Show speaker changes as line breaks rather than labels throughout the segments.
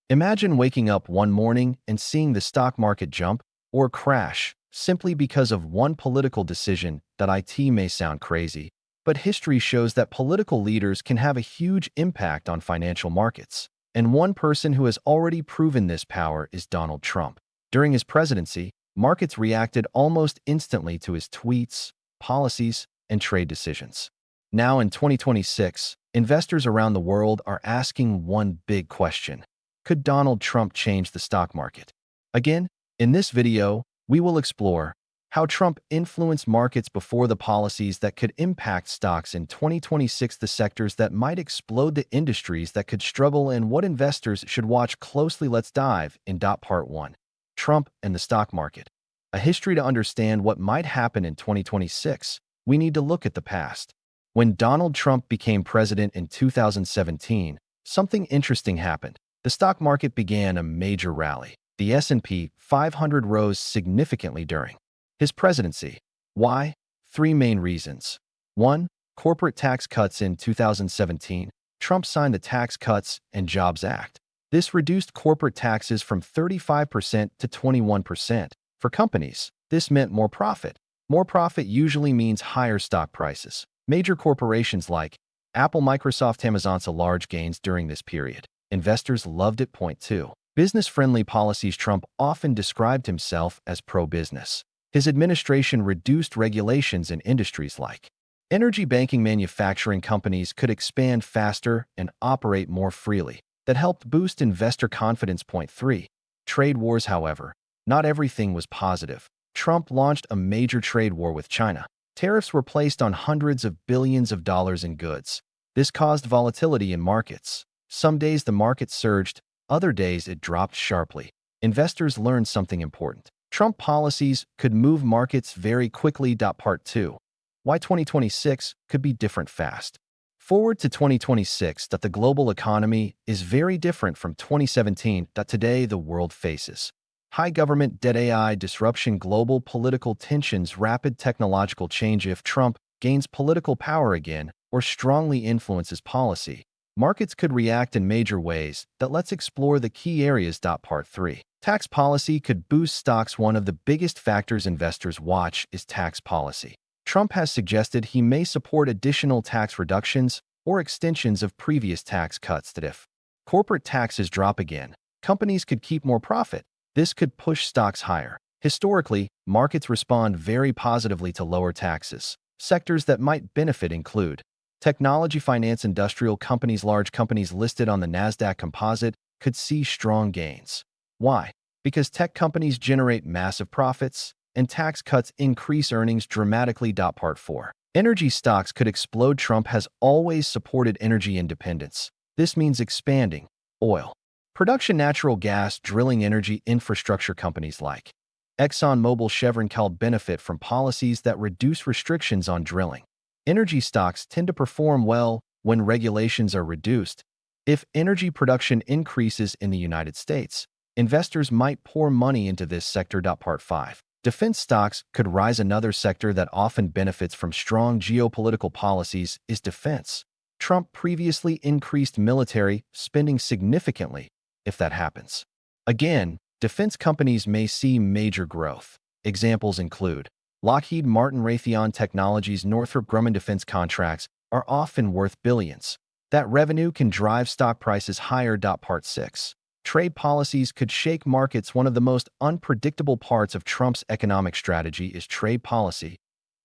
Imagine waking up one morning and seeing the stock market jump or crash simply because of one political decision. That it may sound crazy, but history shows that political leaders can have a huge impact on financial markets. And one person who has already proven this power is Donald Trump. During his presidency, markets reacted almost instantly to his tweets, policies, and trade decisions. Now in 2026, investors around the world are asking one big question. Could Donald Trump change the stock market? Again, in this video, we will explore how Trump influenced markets before the policies that could impact stocks in 2026, the sectors that might explode, the industries that could struggle, and what investors should watch closely. Let's dive in. Part 1. Trump and the stock market. A history. To understand what might happen in 2026, we need to look at the past. When Donald Trump became president in 2017, something interesting happened. The stock market began a major rally. The S&P 500 rose significantly during his presidency. Why? Three main reasons. 1. Corporate tax cuts. In 2017, Trump signed the Tax Cuts and Jobs Act. This reduced corporate taxes from 35% to 21%. For companies, this meant more profit. More profit usually means higher stock prices. Major corporations like Apple, Microsoft, Amazon saw large gains during this period. Investors loved it. Point 2. Business-friendly policies. Trump often described himself as pro-business. His administration reduced regulations in industries like energy, banking, manufacturing. Companies could expand faster and operate more freely. That helped boost investor confidence. Point 3. Trade wars. However, not everything was positive. Trump launched a major trade war with China. Tariffs were placed on hundreds of billions of dollars in goods. This caused volatility in markets. Some days the market surged, other days it dropped sharply. Investors learned something important. Trump policies could move markets very quickly. Part 2. Why 2026 could be different fast. Forward to 2026. The global economy is very different from 2017. Today the world faces high government debt, AI disruption, global political tensions, rapid technological change. If Trump gains political power again or strongly influences policy, markets could react in major ways. Let's explore the key areas. Part 3. Tax policy could boost stocks. One of the biggest factors investors watch is tax policy. Trump has suggested he may support additional tax reductions or extensions of previous tax cuts. That if corporate taxes drop again, companies could keep more profit. This could push stocks higher. Historically, markets respond very positively to lower taxes. Sectors that might benefit include technology, finance, industrial companies. Large companies listed on the Nasdaq Composite could see strong gains. Why? Because tech companies generate massive profits, and tax cuts increase earnings dramatically. Part 4. Energy stocks could explode. Trump has always supported energy independence. This means expanding oil production, natural gas, drilling, energy infrastructure. Companies like ExxonMobil, Chevron could benefit from policies that reduce restrictions on drilling. Energy stocks tend to perform well when regulations are reduced. If energy production increases in the United States, investors might pour money into this sector. Part 5. Defense stocks could rise. Another sector that often benefits from strong geopolitical policies is defense. Trump previously increased military spending significantly. If that happens again, defense companies may see major growth. Examples include Lockheed Martin, Raytheon Technologies, Northrop Grumman. Defense contracts are often worth billions. That revenue can drive stock prices higher. Part 6. Trade policies could shake markets. One of the most unpredictable parts of Trump's economic strategy is trade policy.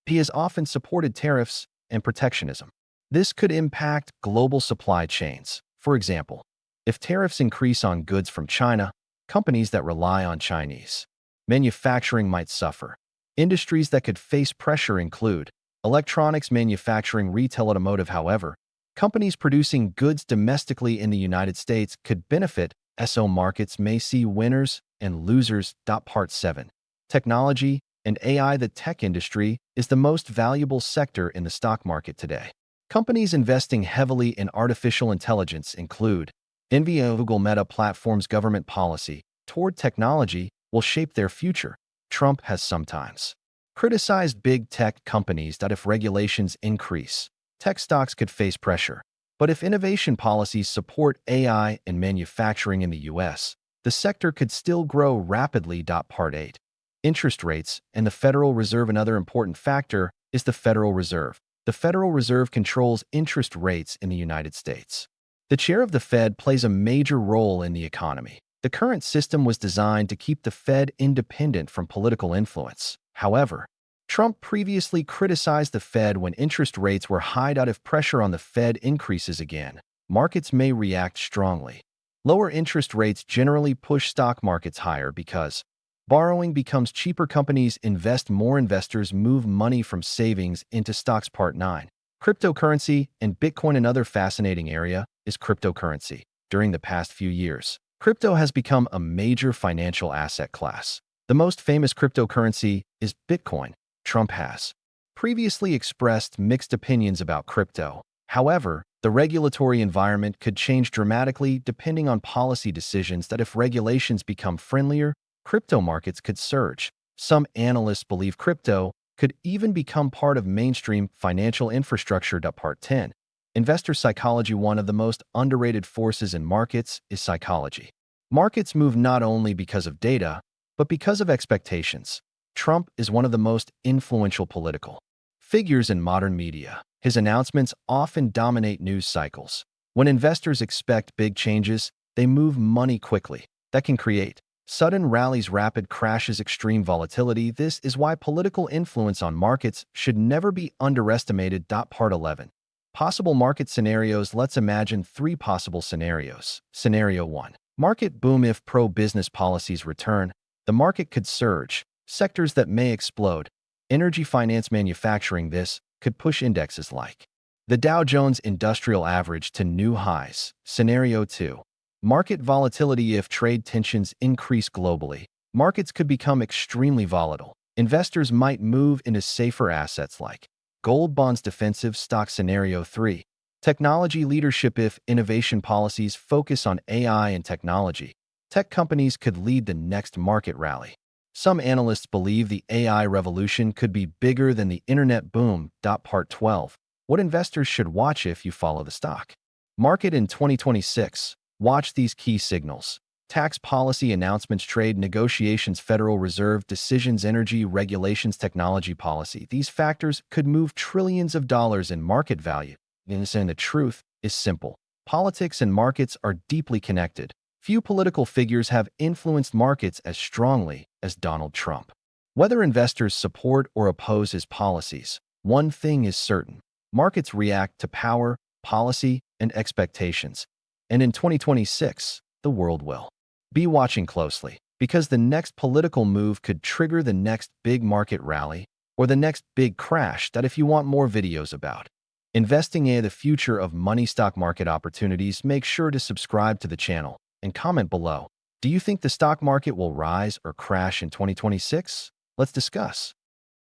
He has often supported tariffs and protectionism. This could impact global supply chains. For example, if tariffs increase on goods from China, companies that rely on Chinese manufacturing might suffer. Industries that could face pressure include electronics manufacturing, retail, automotive. However, companies producing goods domestically in the United States could benefit. So markets may see winners and losers. Part 7. Technology and AI. The tech industry is the most valuable sector in the stock market today. Companies investing heavily in artificial intelligence include Nvidia, Google, Meta. Platforms. Government policy toward technology will shape their future. Trump has sometimes criticized big tech companies that if regulations increase, tech stocks could face pressure. But if innovation policies support AI and manufacturing in the US, the sector could still grow rapidly. Part 8. Interest rates and the Federal Reserve. Another important factor is the Federal Reserve. The Federal Reserve controls interest rates in the United States. The chair of the Fed plays a major role in the economy. The current system was designed to keep the Fed independent from political influence. However, Trump previously criticized the Fed when interest rates were high. If pressure on the Fed increases again, markets may react strongly. Lower interest rates generally push stock markets higher because borrowing becomes cheaper. Companies invest more. Investors move money from savings into stocks. Part 9. Cryptocurrency and Bitcoin. Another fascinating area is cryptocurrency. During the past few years, crypto has become a major financial asset class. The most famous cryptocurrency is Bitcoin. Trump has previously expressed mixed opinions about crypto. However, the regulatory environment could change dramatically depending on policy decisions. If regulations become friendlier, crypto markets could surge. Some analysts believe crypto could even become part of mainstream financial infrastructure. Part 10. Investor psychology. One of the most underrated forces in markets is psychology. Markets move not only because of data, but because of expectations. Trump is one of the most influential political figures in modern media. His announcements often dominate news cycles. When investors expect big changes, they move money quickly. That can create sudden rallies, rapid crashes, extreme volatility. This is why political influence on markets should never be underestimated. Part 11. Possible market scenarios. Let's imagine 3 possible scenarios. Scenario 1. Market boom. If pro-business policies return, the market could surge. Sectors that may explode: energy, finance, manufacturing. This could push indexes like the Dow Jones Industrial Average to new highs. Scenario 2. Market volatility. If trade tensions increase globally, markets could become extremely volatile. Investors might move into safer assets like gold, bonds, defensive stocks. Scenario 3. Technology leadership. If innovation policies focus on AI and technology, tech companies could lead the next market rally. Some analysts believe the AI revolution could be bigger than the internet boom. Part 12. What investors should watch if you follow the stock market in 2026. Watch these key signals: tax policy announcements, trade negotiations, Federal Reserve decisions, energy regulations, technology policy. These factors could move trillions of dollars in market value. And the truth is simple: politics and markets are deeply connected. Few political figures have influenced markets as strongly as Donald Trump. Whether investors support or oppose his policies, one thing is certain: markets react to power, policy, and expectations. And in 2026, the world will be watching closely, because the next political move could trigger the next big market rally or the next big crash. If you want more videos about investing in the future of money, stock market opportunities, make sure to subscribe to the channel and comment below. Do you think the stock market will rise or crash in 2026? Let's discuss.